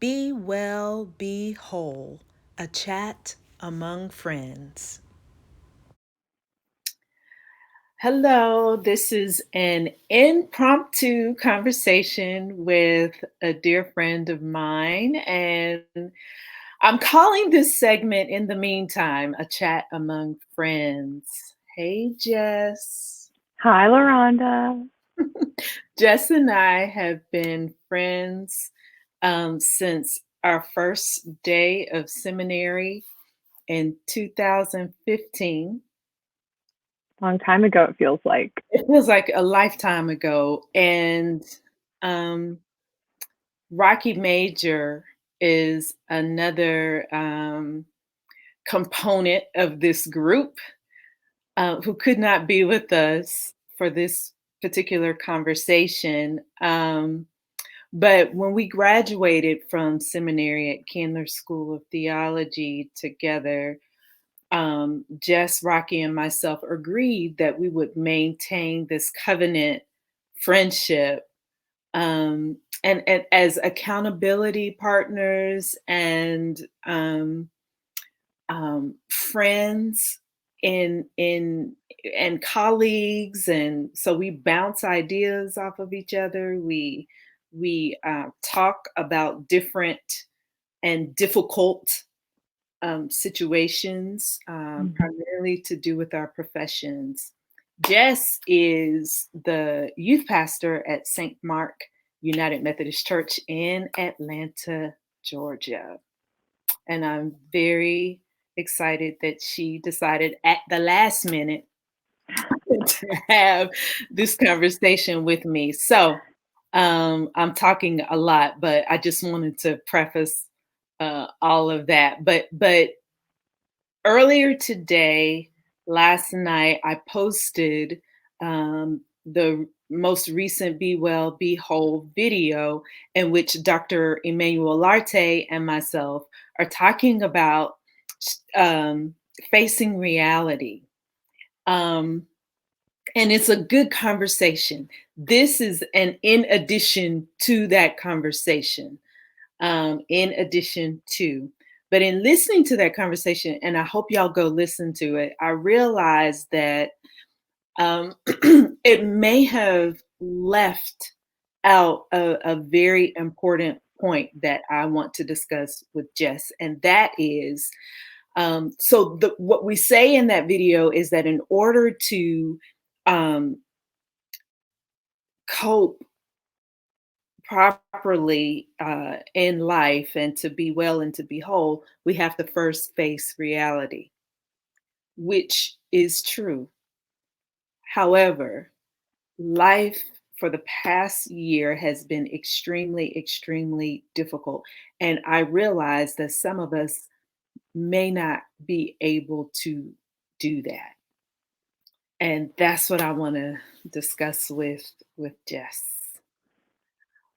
Be well, be whole, a chat among friends. Hello, this is an impromptu conversation with a dear friend of mine, and I'm calling this segment in the meantime a chat among friends. Hey, Jess. Hi, Loranda. Jess and I have been friends since our first day of seminary in 2015. Long time ago, it feels like. It feels like a lifetime ago. And um, Rocky Major is another component of this group who could not be with us for this particular conversation. But when we graduated from seminary at Candler School of Theology together, Jess, Rocky, and myself agreed that we would maintain this covenant friendship and as accountability partners and friends in and colleagues, and so we bounce ideas off of each other. We talk about different and difficult situations, Mhm. primarily to do with our professions. Jess is the youth pastor at St. Mark United Methodist Church in Atlanta, Georgia. And I'm very excited that she decided at the last minute to have this conversation with me. So I'm talking a lot, but I just wanted to preface all of that. But earlier today, last night, I posted the most recent Be Well, Be Whole video in which Dr. Emmanuel Larte and myself are talking about um, facing reality. Um, and it's a good conversation. This is an in addition to that conversation, in addition to. But in listening to that conversation, and I hope y'all go listen to it, I realized that it may have left out a very important point that I want to discuss with Jess, and that is what we say in that video is that in order to um, cope properly in life and to be well and to be whole, we have to first face reality, which is true. However, life for the past year has been extremely, extremely difficult. And I realize that some of us may not be able to do that. And that's what I want to discuss with Jess.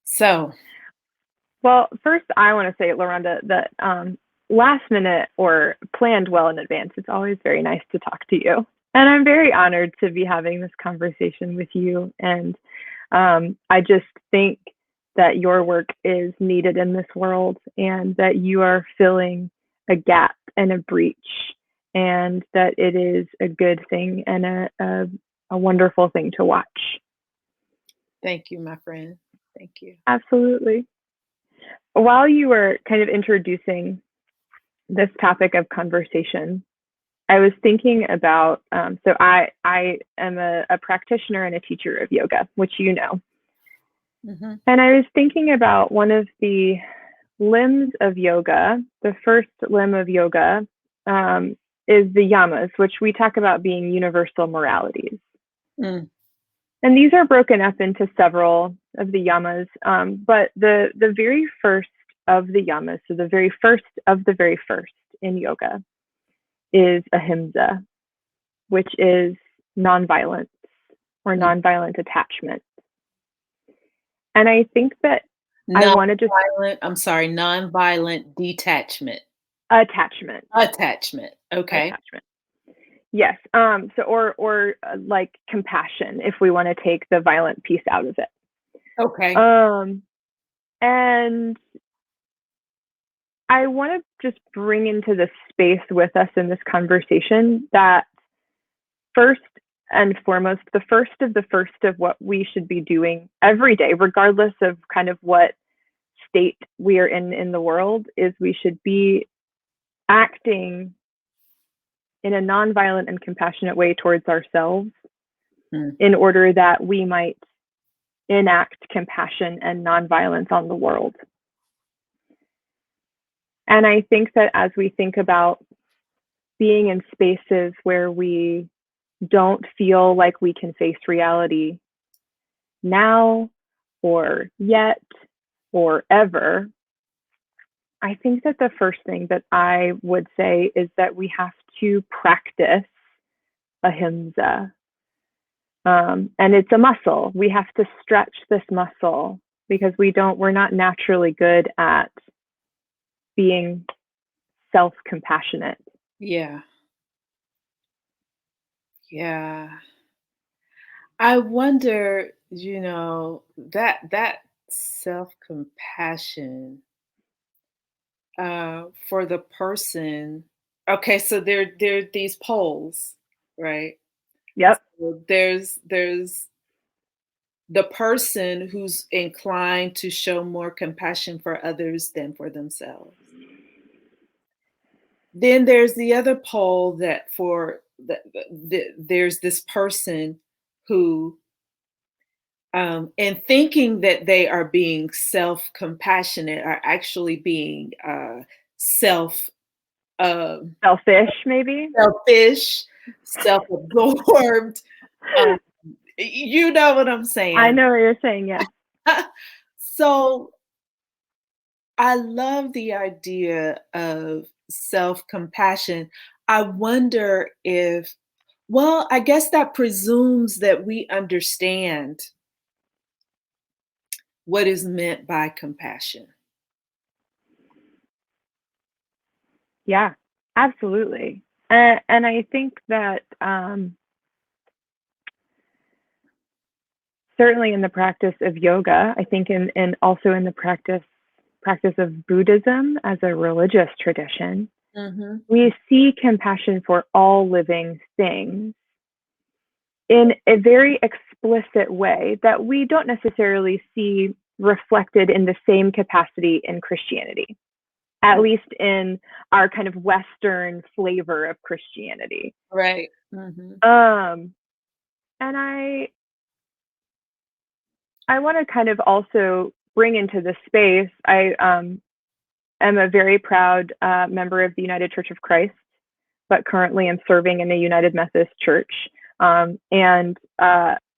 So, Well, first, I want to say, Loranda, that last minute or planned well in advance, it's always very nice to talk to you. And I'm very honored to be having this conversation with you. And I just think that your work is needed in this world and that you are filling a gap and a breach, and that it is a good thing and a wonderful thing to watch. thank you, my friend. Thank you. Absolutely. While you were kind of introducing this topic of conversation, I was thinking about so I am a practitioner and a teacher of yoga, which you know. Hmm. And I was thinking about one of the limbs of yoga. The first limb of yoga is the yamas, which we talk about being universal moralities. Mm. And these are broken up into several of the yamas. But the very first of the yamas, so the very first of the very first in yoga, is ahimsa, which is nonviolence or Mm. nonviolent attachment. And I think that I want to just Non-violent, I'm sorry, non-violent detachment. attachment, Attachment. Okay. attachment. Yes. So or like compassion, if we want to take the violent piece out of it. Okay. Um, and I want to just bring into this space with us in this conversation that first and foremost, the first of what we should be doing every day, regardless of kind of what state we are in the world, is we should be acting in a nonviolent and compassionate way towards ourselves in order that we might enact compassion and nonviolence on the world. And I think that as we think about being in spaces where we don't feel like we can face reality now or yet or ever, I think that the first thing that I would say is that we have to practice ahimsa. And it's a muscle. We have to stretch this muscle because we're not naturally good at being self-compassionate. Yeah. Yeah. I wonder, that self-compassion for the person. Okay, so there are these poles, right? Yep. So there's the person who's inclined to show more compassion for others than for themselves. Then there's the other pole that there's this person who, and thinking that they are being self-compassionate, are actually being self selfish, maybe. selfish, self-absorbed. You know what I'm saying? I know what you're saying. Yeah. So I love the idea of self-compassion. I wonder if, well, I guess that presumes that we understand what is meant by compassion. Yeah, absolutely. And I think that certainly in the practice of yoga, I think in also in the practice of Buddhism as a religious tradition, we see compassion for all living things in a very explicit way that we don't necessarily see reflected in the same capacity in Christianity, at least in our kind of Western flavor of Christianity. Right. And I want to kind of also bring into this space, I am a very proud member of the United Church of Christ, but currently am serving in the United Methodist Church. And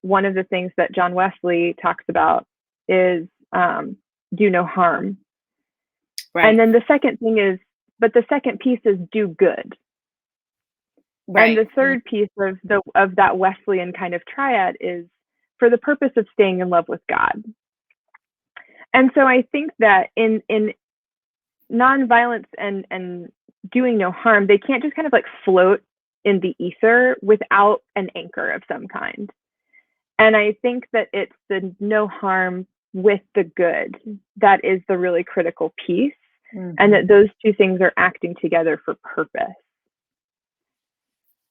one of the things that John Wesley talks about is do no harm. Right. And then the second piece is do good. Right. And the third piece of that Wesleyan kind of triad is for the purpose of staying in love with God. And so I think that in nonviolence and doing no harm, they can't just kind of like float in the ether without an anchor of some kind. And I think that it's the no harm with the good that is the really critical piece, and that those two things are acting together for purpose.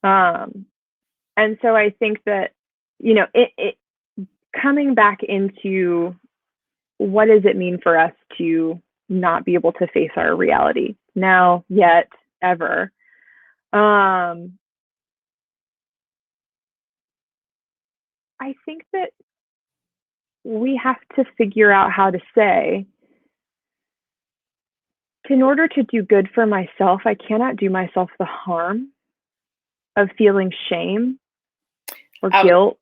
And so I think that, it coming back into what does it mean for us to not be able to face our reality now, yet, ever. I think that we have to figure out how to say, in order to do good for myself, I cannot do myself the harm of feeling shame or guilt.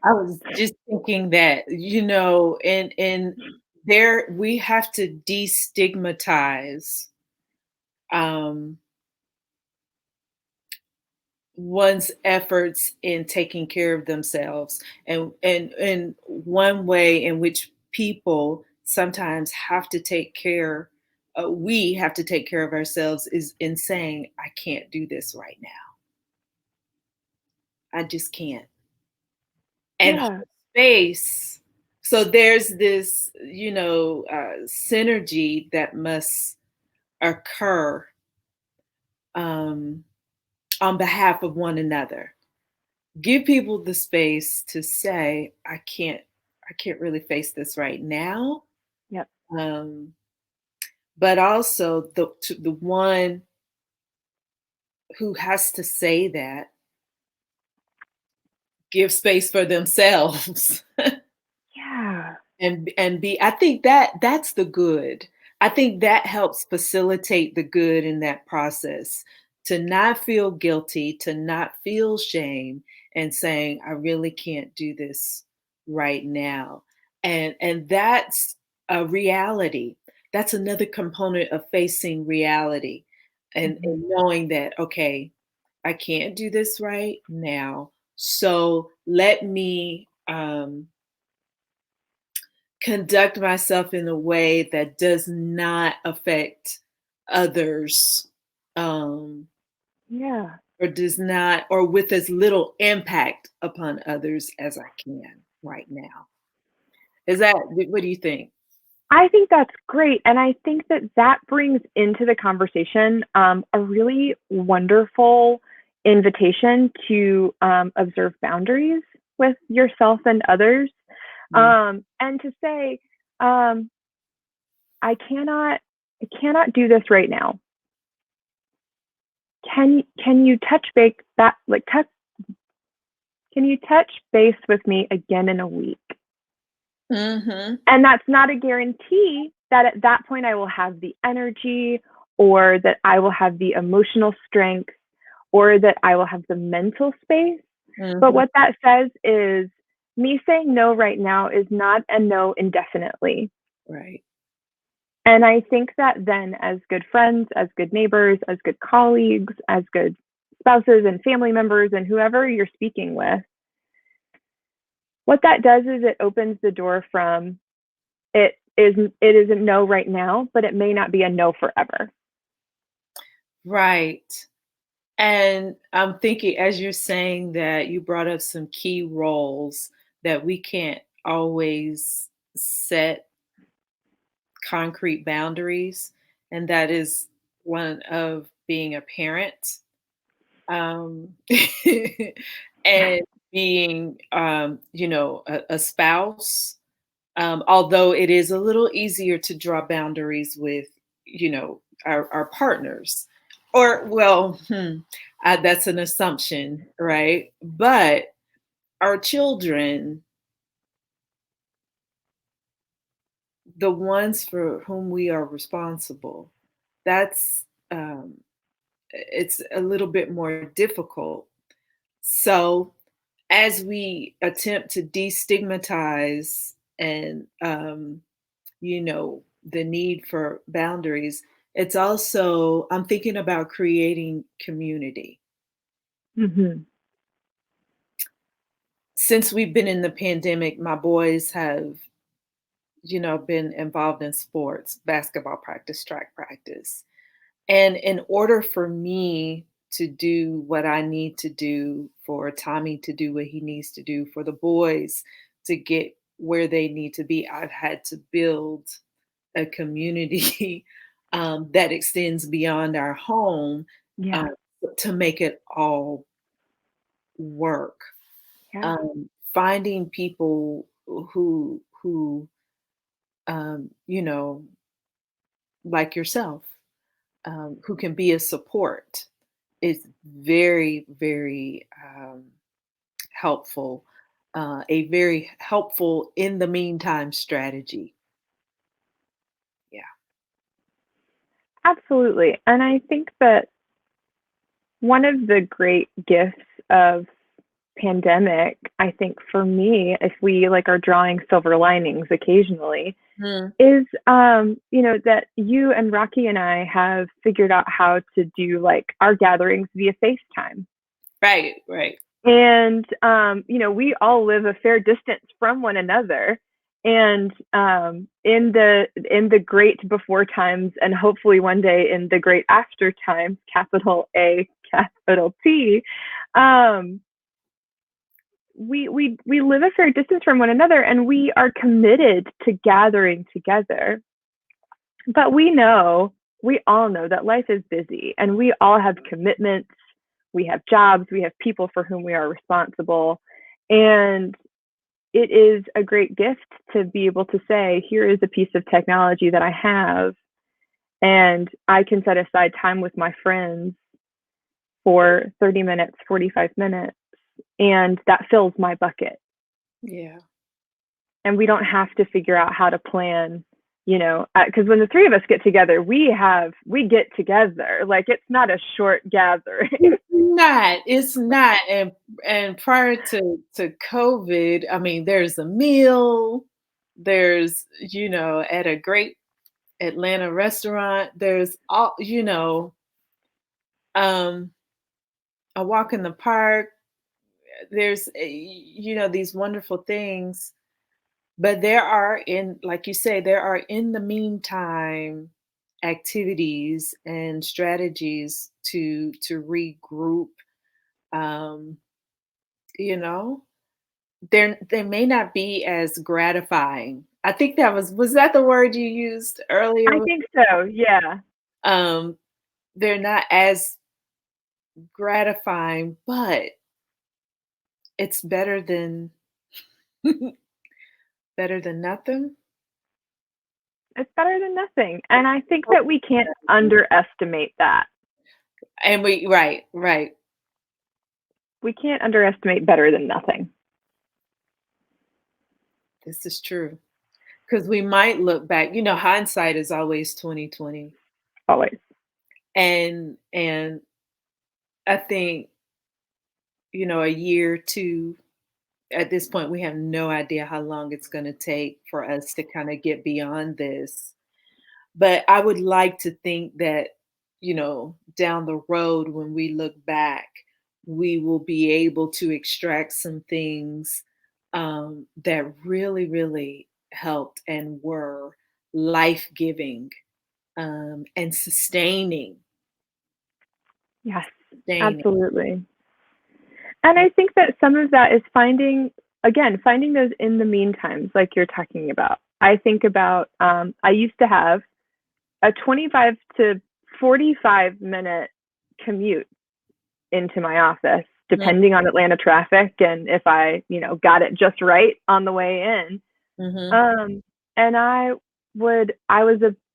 I was just thinking that, and there we have to destigmatize one's efforts in taking care of themselves, and one way in which people sometimes have to take care, we have to take care of ourselves, is in saying, I can't do this right now. I just can't. And space. So there's this, synergy that must occur on behalf of one another. Give people the space to say, I can't really face this right now. Yep. Um, but also the one who has to say that, give space for themselves. Yeah. And be, I think that's the good. I think that helps facilitate the good in that process, to not feel guilty, to not feel shame, and saying, I really can't do this right now. And that's a reality. That's another component of facing reality, and knowing that, okay, I can't do this right now. So let me conduct myself in a way that does not affect others, um, Yeah. or does not, or with as little impact upon others as I can right now. Is that, what do you think? I think that's great. And I think that that brings into the conversation a really wonderful invitation to observe boundaries with yourself and others. Mm. And to say, um, I cannot do this right now. Can you touch base that like touch can you touch base with me again in a week? Mhm. And that's not a guarantee that at that point I will have the energy or that I will have the emotional strength or that I will have the mental space. But Mhm. what that says is me saying no right now is not a no indefinitely. Right. And I think that then, as good friends, as good neighbors, as good colleagues, as good spouses and family members, and whoever you're speaking with, what that does is it opens the door from it is a no right now, but it may not be a no forever. Right. And I'm thinking, as you're saying that, you brought up some key roles that we can't always set concrete boundaries, and that is one of being a parent, um, and being, a spouse. Although it is a little easier to draw boundaries with, our partners, or well, that's an assumption, right? But our children, the ones for whom we are responsible, that's it's a little bit more difficult. So, as we attempt to destigmatize and, the need for boundaries, it's also, I'm thinking about creating community. Mm-hmm. Since we've been in the pandemic, my boys have, been involved in sports, basketball practice, track practice. And in order for me to do what I need to do, for Tommy to do what he needs to do, for the boys to get where they need to be, I've had to build a community that extends beyond our home, uh, Yeah. to make it all work. Yeah. Finding people who um, you know, like yourself, who can be a support, is very, very helpful. A very helpful in the meantime strategy. Yeah. Absolutely. And I think that one of the great gifts of pandemic, I think for me, if we like are drawing silver linings occasionally, Mm, is that you and Rocky and I have figured out how to do like our gatherings via FaceTime. right, right. And we all live a fair distance from one another. And in the great before times, and hopefully one day in the great after times, capital A, capital T, um, we live a fair distance from one another, and we are committed to gathering together. But we know we all know that life is busy and we all have commitments. We have jobs, we have people for whom we are responsible. And it is a great gift to be able to say, here is a piece of technology that I have, and I can set aside time with my friends for 30 minutes, 45 minutes, and that fills my bucket. Yeah. And we don't have to figure out how to plan, because when the three of us get together, we get together. Like, it's not a short gathering. It's not. And prior to COVID, I mean, there's a meal, there's, at a great Atlanta restaurant, there's all, um, a walk in the park, there's, these wonderful things. But there are, like you say, there are in the meantime activities and strategies to regroup. Um, you know, they may not be as gratifying. I think was that the word you used I earlier? think so, yeah. Um, they're not as gratifying, but it's better than better than nothing. It's better than nothing. And I think that we can't underestimate that. And right. We can't underestimate better than nothing. This is true. Because we might look back, hindsight is always 2020. Always. And I think, a year or two, at this point, we have no idea how long it's going to take for us to kind of get beyond this. But I would like to think that, down the road, when we look back, we will be able to extract some things that really, really helped and were life giving and sustaining. Yes, Sustaining. absolutely. And I think that some of that is finding those in the meantimes, like you're talking about. I think about, I used to have a 25 to 45-minute commute into my office, depending on Atlanta traffic and if I, got it just right on the way in. Mm-hmm. And I was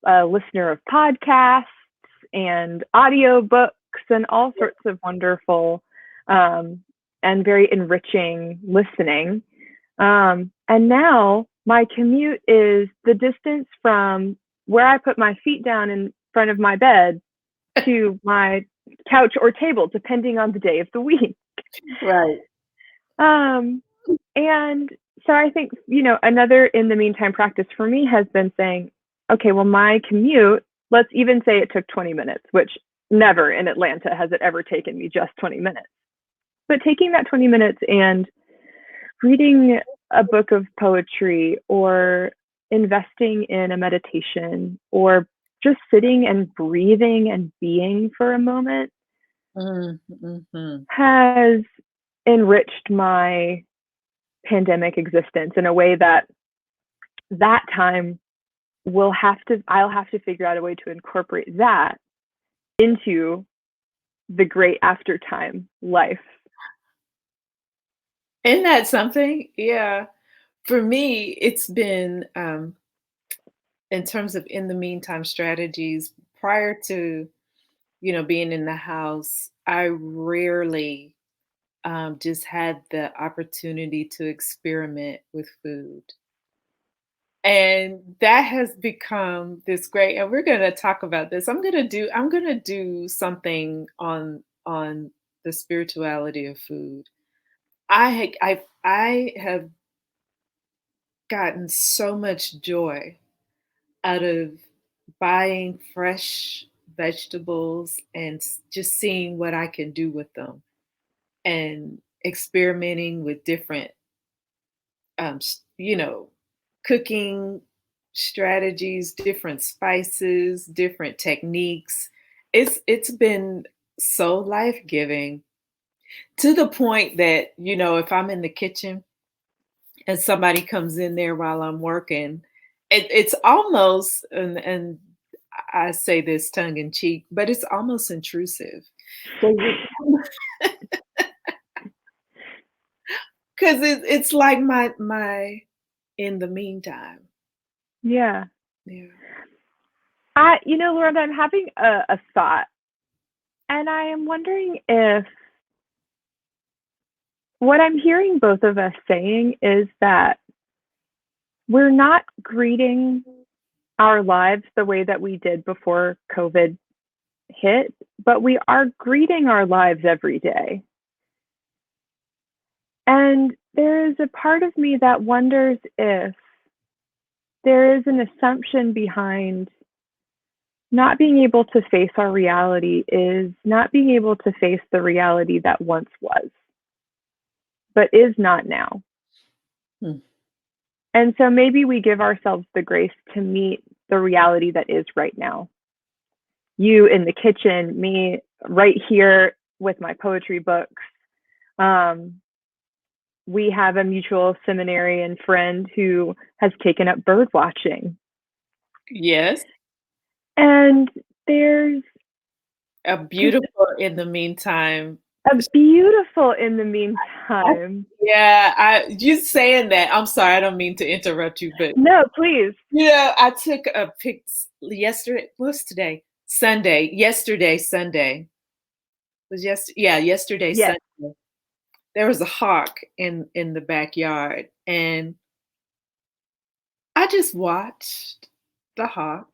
a listener of podcasts and audiobooks and all sorts of wonderful and very enriching listening. And now my commute is the distance from where I put my feet down in front of my bed to my couch or table, depending on the day of the week. Right. And so I think, another in the meantime practice for me has been saying, okay, well, my commute, let's even say it took 20 minutes, which never in Atlanta has it ever taken me just 20 minutes. But taking that 20 minutes and reading a book of poetry or investing in a meditation or just sitting and breathing and being for a moment Mm-hmm. has enriched my pandemic existence in a way that time I'll have to figure out a way to incorporate that into the great after time life. Isn't that something? Yeah. For me, it's been in terms of in the meantime strategies prior to, being in the house, I rarely just had the opportunity to experiment with food. And that has become this great, and we're going to talk about this. I'm going to do something on the spirituality of food. I have gotten so much joy out of buying fresh vegetables and just seeing what I can do with them and experimenting with different, cooking strategies, different spices, different techniques. It's been so life-giving to the point that, if I'm in the kitchen and somebody comes in there while I'm working, it's almost and I say this tongue in cheek, but it's almost intrusive. Because it's like my in the meantime. Yeah. Yeah. Loretta, I'm having a thought, and I am wondering if what I'm hearing both of us saying is that we're not greeting our lives the way that we did before COVID hit, but we are greeting our lives every day. And there is a part of me that wonders if there is an assumption behind not being able to face our reality is not being able to face the reality that once was, but is not now. Hmm. And so maybe we give ourselves the grace to meet the reality that is right now. You in the kitchen, me right here with my poetry books. We have a mutual seminarian friend who has taken up bird watching. Yes. And there's A beautiful in the meantime. a beautiful in the meantime. Yeah, you saying that. I'm sorry, I don't mean to interrupt you, but No, please. I took a pic yesterday. What's today? Sunday. Yesterday, Sunday. Yesterday, Yes. Sunday. There was a hawk in the backyard, and I just watched the hawk.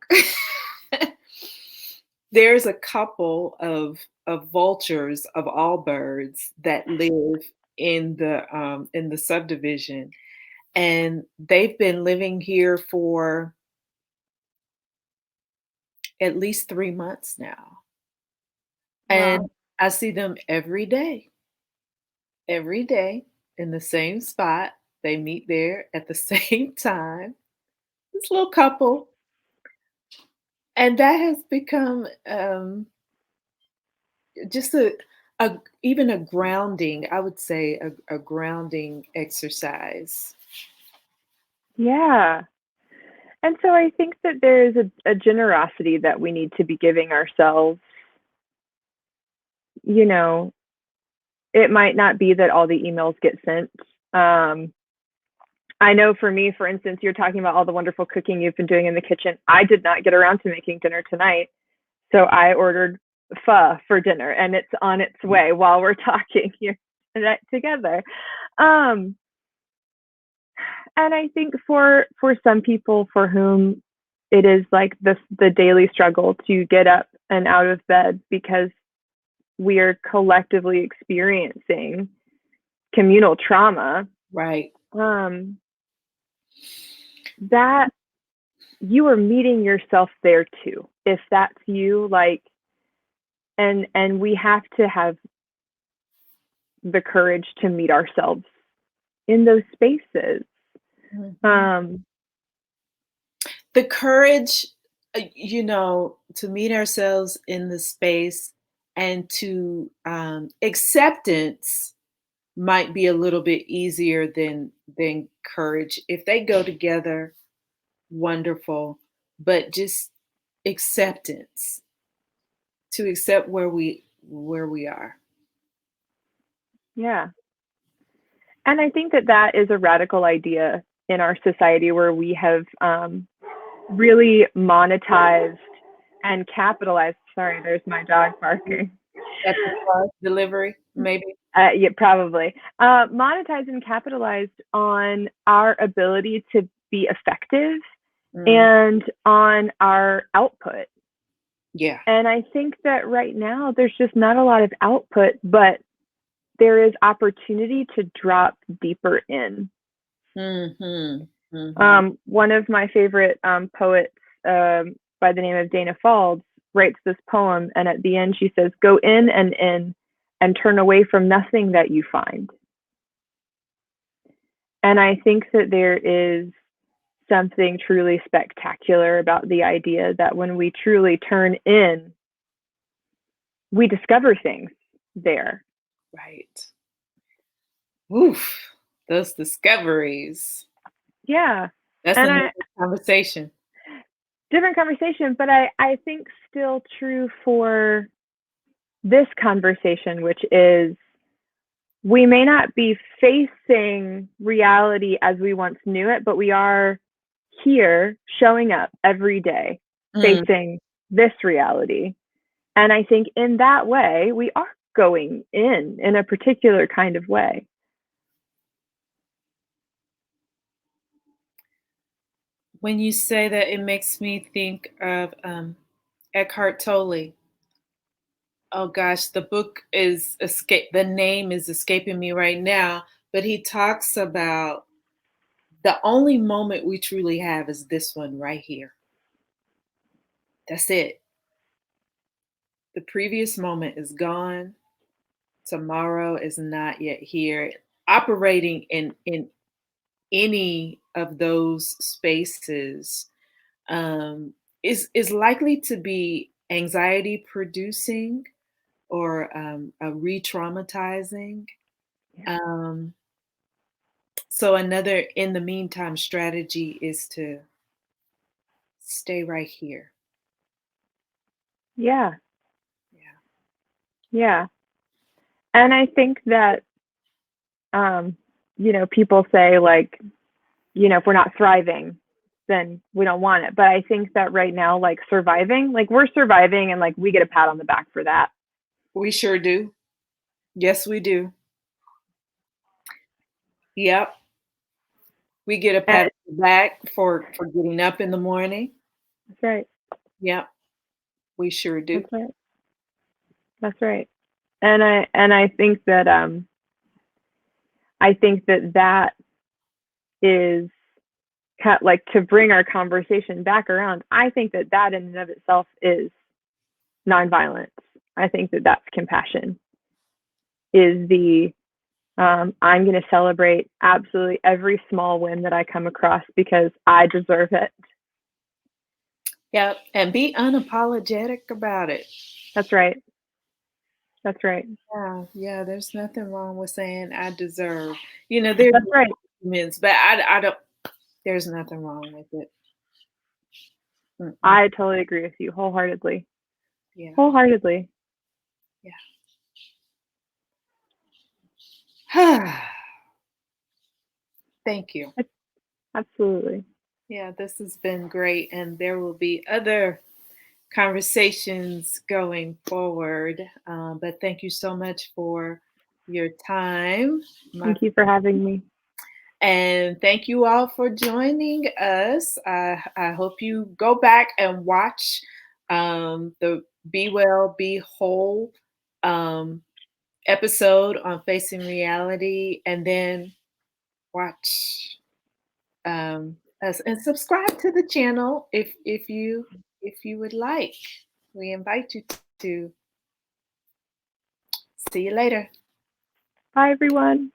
There's a couple of vultures of all birds that live in the subdivision, and they've been living here for at least 3 months now. And Wow. I see them every day in the same spot. They meet there at the same time. This little couple, and that has become just a even a grounding. I would say a grounding exercise. Yeah. And so I think that there is a generosity that we need to be giving ourselves. You know, it might not be that all the emails get sent. I know for me, for instance, you're talking about all the wonderful cooking you've been doing in the kitchen. I did not get around to making dinner tonight. So I ordered pho for dinner, and it's on its way while we're talking here together. Um, and I think for some people for whom it is like the daily struggle to get up and out of bed because we are collectively experiencing communal trauma, Right. that you are meeting yourself there too. If that's you, like, and we have to have the courage to meet ourselves in those spaces. Mm-hmm. The courage, to meet ourselves in the space, and to acceptance might be a little bit easier than courage. If they go together, wonderful, but just acceptance, to accept where we are. Yeah. And I think that is a radical idea in our society where we have really monetized and capitalized. Sorry, there's my dog barking. At the car delivery, maybe. Yeah, probably. Monetized and capitalized on our ability to be effective and on our output. Yeah. And I think that right now there's just not a lot of output, but there is opportunity to drop deeper in. Mm-hmm. Mm-hmm. One of my favorite poets by the name of Dana Falls writes this poem, and at the end she says, "Go in and turn away from nothing that you find." And I think that there is something truly spectacular about the idea that when we truly turn in, we discover things there. Right. Oof. Those discoveries. Yeah. That's And another conversation. different conversation, but I think still true for this conversation, which is we may not be facing reality as we once knew it, but we are here showing up every day facing this reality. And I think in that way, we are going in a particular kind of way. When you say that, it makes me think of Eckhart Tolle. Oh gosh, the book is the name is escaping me right now, but he talks about the only moment we truly have is this one right here. That's it. The previous moment is gone. Tomorrow is not yet here. Operating in any of those spaces is likely to be anxiety producing or a re-traumatizing. Yeah. So another in the meantime strategy is to stay right here. Yeah. Yeah. Yeah. And I think that, people say like, if we're not thriving, then we don't want it. But I think that right now, like surviving, like we're surviving and like we get a pat on the back for that. We sure do. Yes, we do. Yep. We get a pat on the back for getting up in the morning. That's right. Yep. We sure do. That's right. That's right. And I think that that is like to bring our conversation back around. I think that in and of itself is nonviolence. I think that that's compassion. Is the I'm going to celebrate absolutely every small win that I come across because I deserve it. Yep. And be unapologetic about it. That's right. That's right. Yeah. Yeah. There's nothing wrong with saying I deserve. There's That's right. arguments, but I don't. There's nothing wrong with it. Mm-mm. I totally agree with you wholeheartedly. Yeah. Wholeheartedly. Yeah. Thank you. Absolutely. Yeah, this has been great, and there will be other conversations going forward. But thank you so much for your time. Thank you for having me. And thank you all for joining us. I hope you go back and watch the Be Well, Be Whole episode on Facing Reality, and then watch us and subscribe to the channel if you would like. We invite you to. See you later. Bye, everyone.